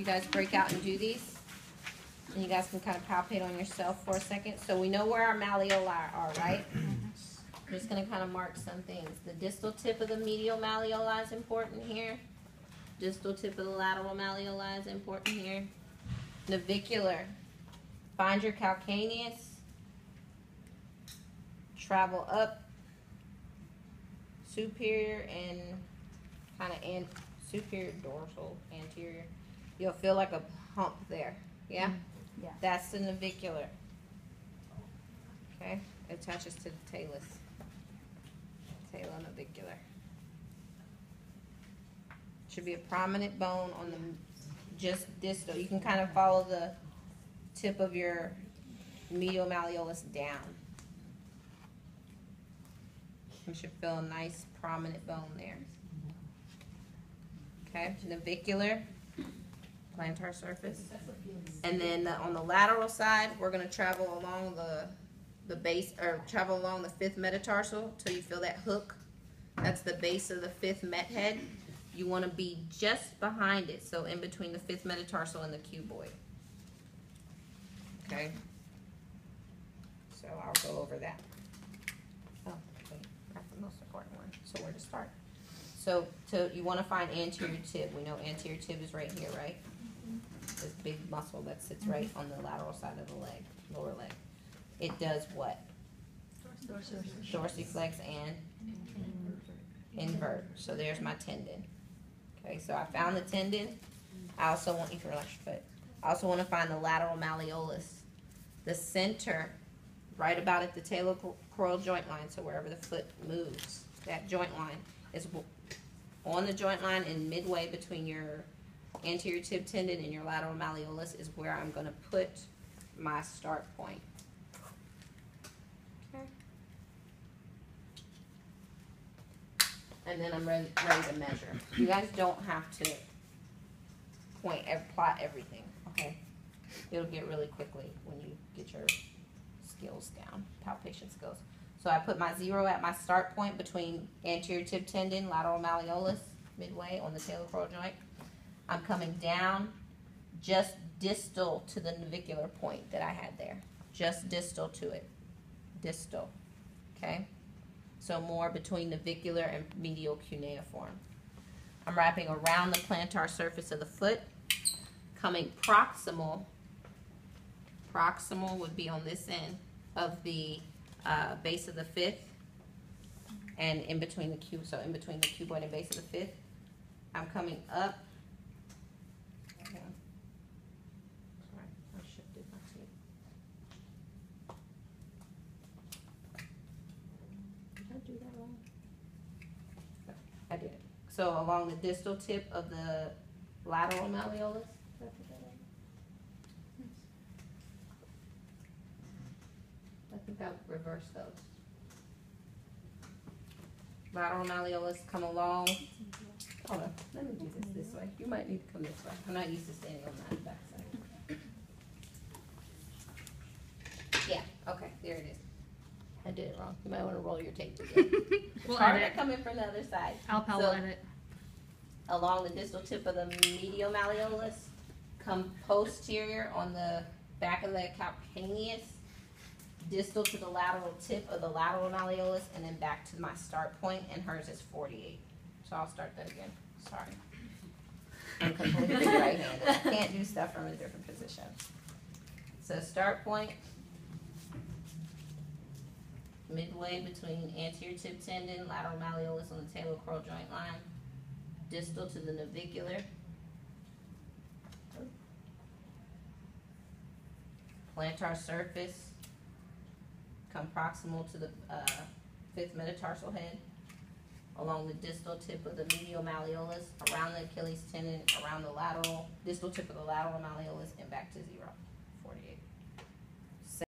You guys break out and do these. And you guys can kind of palpate on yourself for a second. So we know where our malleoli are, right? I'm just going to kind of mark some things. The distal tip of the medial malleoli is important here. Distal tip of the lateral malleoli is important here. Navicular. Find your calcaneus. Travel up. Superior and kind of superior dorsal anterior. You'll feel like a hump there. Yeah? Yeah. That's the navicular. Okay? It attaches to the talus. Talonavicular. Should be a prominent bone on the just distal. You can kind of follow the tip of your medial malleolus down. You should feel a nice prominent bone there. Okay? Navicular. Plantar surface. And then on the lateral side, we're going to travel along the base, or travel along the fifth metatarsal till you feel that hook. That's the base of the fifth met head. You want to be just behind it, so in between the fifth metatarsal and the cuboid. Okay? So I'll go over that. Oh, wait, that's the most important one. So where to start? So you want to find anterior tib. We know anterior tib is right here, right? This big muscle that sits right on the lateral side of the leg, lower leg. It does what? Dorsiflex and invert. So there's my tendon. Okay, so I found the tendon. I also want you to relax your foot. I also want to find the lateral malleolus. The center, right about at the talocroral joint line, so wherever the foot moves, that joint line is on the joint line and midway between your anterior tib tendon and your lateral malleolus is where I'm going to put my start point. Okay. And then I'm ready to measure. You guys don't have to plot everything, okay? It'll get really quickly when you get your skills down, palpation skills. So I put my 0 at my start point between anterior tib tendon, lateral malleolus, midway on the talocroral joint. I'm coming down just distal to the navicular point that I had there. Just distal to it. Distal. Okay? So more between navicular and medial cuneiform. I'm wrapping around the plantar surface of the foot. Coming proximal. Proximal would be on this end of the base of the fifth. And in between the so in between the cuboid and base of the fifth. I'm coming up. I did. So along the distal tip of the lateral malleolus. I think I'll reverse those. Lateral malleolus come along. Hold on, let me do this way. You might need to come this way. I'm not used to standing on that back side. Yeah, okay, there it is. I did it wrong. You might want to roll your tape again. We'll Harder edit. coming from the other side. I'll edit. Along the distal tip of the medial malleolus, come posterior on the back of the calcaneus, distal to the lateral tip of the lateral malleolus, and then back to my start point, and hers is 48. So I'll start that again. Sorry. I'm completely right-handed. I can't do stuff from a different position. So start point. Midway between anterior tib tendon, lateral malleolus on the talocroral joint line, distal to the navicular, plantar surface, come proximal to the fifth metatarsal head, along the distal tip of the medial malleolus, around the Achilles tendon, around the lateral, distal tip of the lateral malleolus, and back to 0.